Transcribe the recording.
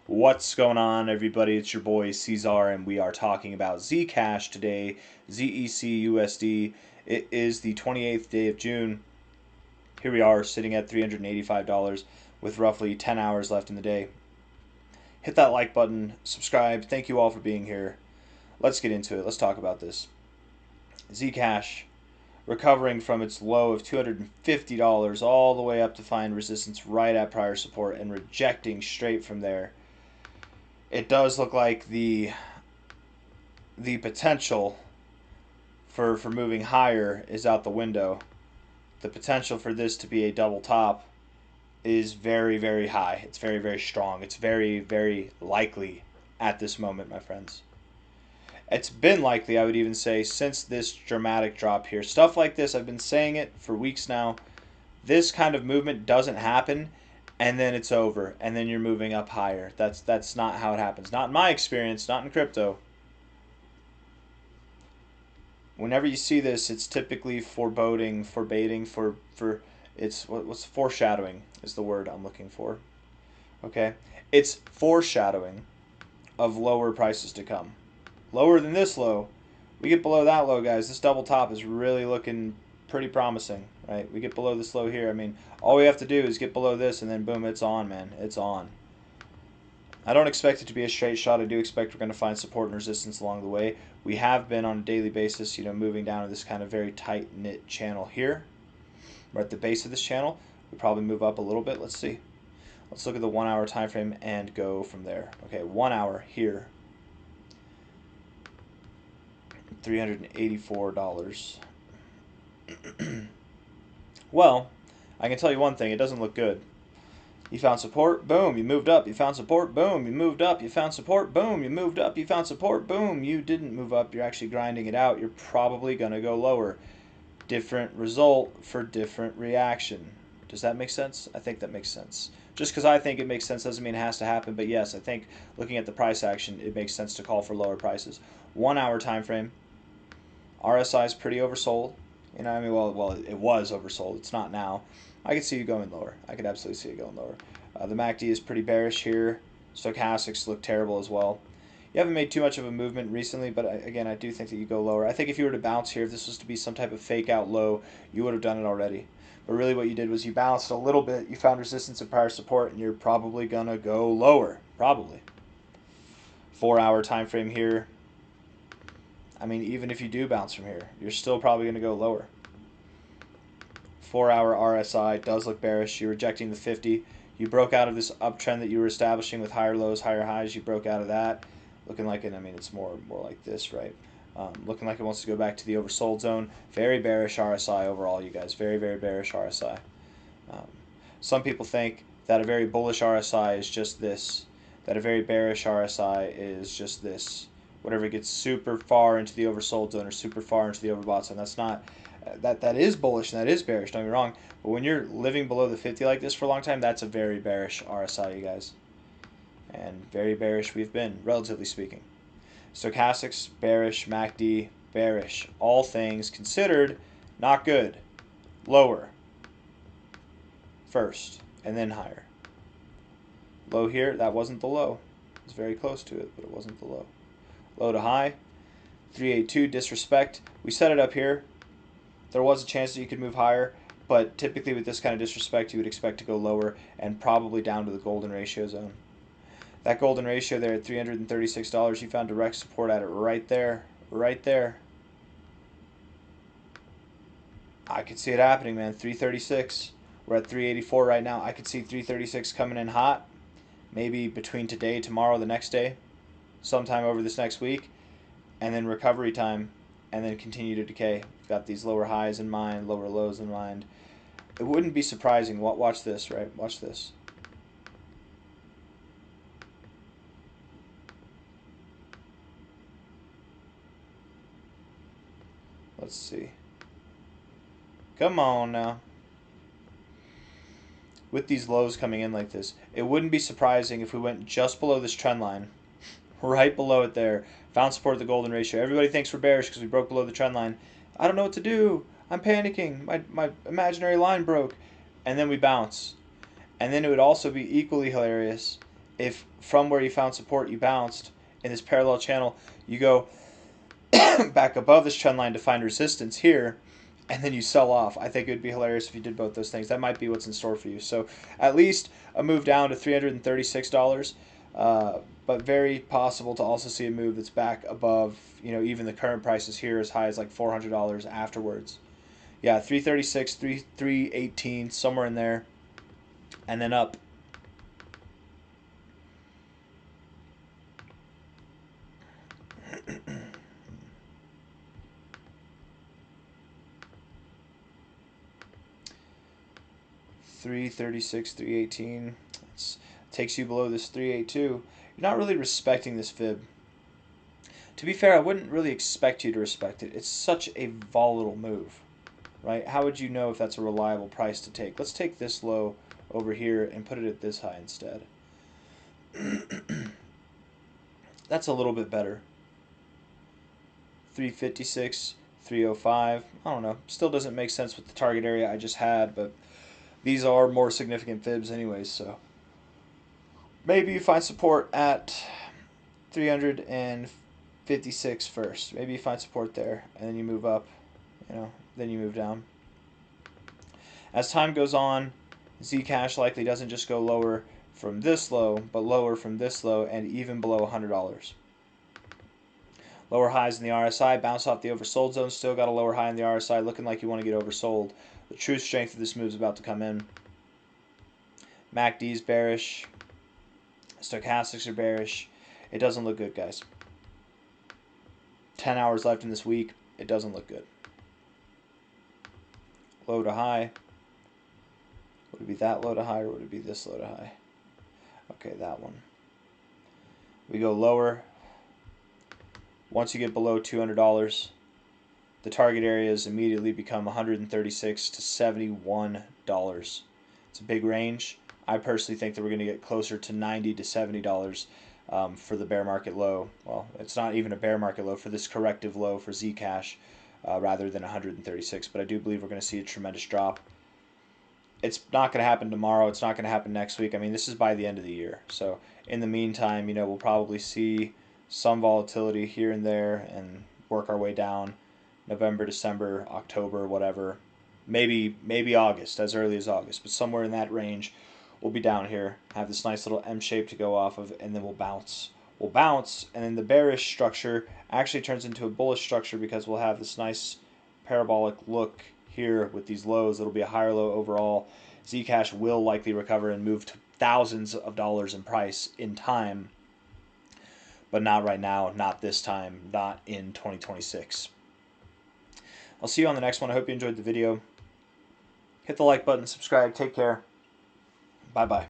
What's going on, everybody? It's your boy C-Zar, and we are talking about Zcash today, ZEC USD. It is the 28th day of June. Here we are sitting at $385 with roughly 10 hours left in the day. Hit that like button, subscribe. Thank you all for being here. Let's get into it. Let's talk about this. Zcash recovering from its low of $250 all the way up to find resistance right at prior support and rejecting straight from there. It does look like the potential for moving higher is out the window. The potential for this to be a double top is very, very high. It's very, very strong. It's very, very likely at this moment, my friends. It's been likely, I would even say, since this dramatic drop here. Stuff like this, I've been saying it for weeks now. This kind of movement doesn't happen, and then it's over, and then you're moving up higher. That's not how it happens. Not in my experience, not in crypto. Whenever you see this, it's typically forbidding, what's foreshadowing is the word I'm looking for. Okay? It's foreshadowing of lower prices to come. Lower than this low. We get below that low, guys. This double top is really looking pretty promising, right? We get below this low here. I mean, all we have to do is get below this, and then boom, it's on, man. It's on. I don't expect it to be a straight shot. I do expect we're going to find support and resistance along the way. We have been on a daily basis, moving down to this kind of very tight-knit channel here. We're at the base of this channel. We probably move up a little bit. Let's see. Let's look at the 1 hour time frame and go from there. Okay, 1 hour here. $384. Well, I can tell you one thing, it doesn't look good. You found support, boom, you moved up. You found support, boom, you moved up. You found support, boom, you moved up. You found support, boom, you didn't move up. You're actually grinding it out. You're probably going to go lower. Different result for different reaction. Does that make sense? I think that makes sense. Just because I think it makes sense doesn't mean it has to happen, but yes, I think looking at the price action, it makes sense to call for lower prices. 1 hour time frame. RSI is pretty oversold. Well, it was oversold. It's not now. I could see you going lower. I could absolutely see it going lower. The MACD is pretty bearish here. Stochastics look terrible as well. You haven't made too much of a movement recently, but again, I do think that you go lower. I think if you were to bounce here, if this was to be some type of fake out low, you would have done it already. But really what you did was you bounced a little bit, you found resistance and prior support, and you're probably going to go lower. Probably. 4 hour time frame here. I mean, even if you do bounce from here, you're still probably going to go lower. 4 hour RSI does look bearish. You're rejecting the 50. You broke out of this uptrend that you were establishing with higher lows, higher highs. You broke out of that. Looking like it, it's more like this, right? Looking like it wants to go back to the oversold zone. Very bearish RSI overall, you guys. Very, very bearish RSI. Some people think that a very bullish RSI is just this. That a very bearish RSI is just this. Whatever gets super far into the oversold zone or super far into the overbought zone. That's not, that is bullish and that is bearish, don't get me wrong. But when you're living below the 50 like this for a long time, that's a very bearish RSI, you guys. And very bearish we've been, relatively speaking. Stochastics, bearish. MACD, bearish. All things considered, not good. Lower first, and then higher. Low here, that wasn't the low. It was very close to it, but it wasn't the low. Low to high, 382, disrespect. We set it up here. There was a chance that you could move higher, but typically with this kind of disrespect, you would expect to go lower and probably down to the golden ratio zone. That golden ratio there at $336, you found direct support at it right there, right there. I could see it happening, man. 336. We're at 384 right now. I could see 336 coming in hot, maybe between today, tomorrow, the next day. Sometime over this next week, and then recovery time, and then continue to decay. We've got these lower highs in mind, lower lows in mind. It wouldn't be surprising. Watch this, right? Watch this. Let's see. Come on now. With these lows coming in like this, it wouldn't be surprising if we went just below this trend line. Right below it there. Found support at the golden ratio. Everybody thinks we're bearish because we broke below the trend line. I don't know what to do. I'm panicking. My imaginary line broke. And then we bounce. And then it would also be equally hilarious if from where you found support you bounced in this parallel channel, you go back above this trend line to find resistance here, and then you sell off. I think it would be hilarious if you did both those things. That might be what's in store for you. So at least a move down to $336, but very possible to also see a move that's back above, even the current prices here as high as like $400 afterwards. Yeah, 336, 318, somewhere in there, and then up. $336, $318. Takes you below this $382. You're not really respecting this fib. To be fair, I wouldn't really expect you to respect it. It's such a volatile move, right? How would you know if that's a reliable price to take? Let's take this low over here and put it at this high instead. That's a little bit better. 356, 305. I don't know. Still doesn't make sense with the target area I just had, but these are more significant fibs anyways, so maybe you find support at 356 first. Maybe you find support there, and then you move up, then you move down. As time goes on, Zcash likely doesn't just go lower from this low, but lower from this low and even below $100. Lower highs in the RSI, bounce off the oversold zone, still got a lower high in the RSI, looking like you want to get oversold. The true strength of this move is about to come in. MACD is bearish. Stochastics are bearish. It doesn't look good, guys. 10 hours left in this week. It doesn't look good. Low to high. Would it be that low to high, or would it be this low to high? Okay, that one. We go lower. Once you get below $200, the target areas immediately become $136 to $71. It's a big range. I personally think that we're going to get closer to $90 to $70 for the bear market low. Well, it's not even a bear market low, for this corrective low for Zcash, rather than 136. But I do believe we're going to see a tremendous drop. It's not going to happen tomorrow. It's not going to happen next week. I mean, this is by the end of the year. So in the meantime, we'll probably see some volatility here and there and work our way down. November, December, October, whatever. Maybe August, as early as August. But somewhere in that range, we'll be down here, have this nice little M shape to go off of, and then we'll bounce. We'll bounce, and then the bearish structure actually turns into a bullish structure, because we'll have this nice parabolic look here with these lows. It'll be a higher low overall. Zcash will likely recover and move to thousands of dollars in price in time, but not right now, not this time, not in 2026. I'll see you on the next one. I hope you enjoyed the video. Hit the like button, subscribe, take care. Bye-bye.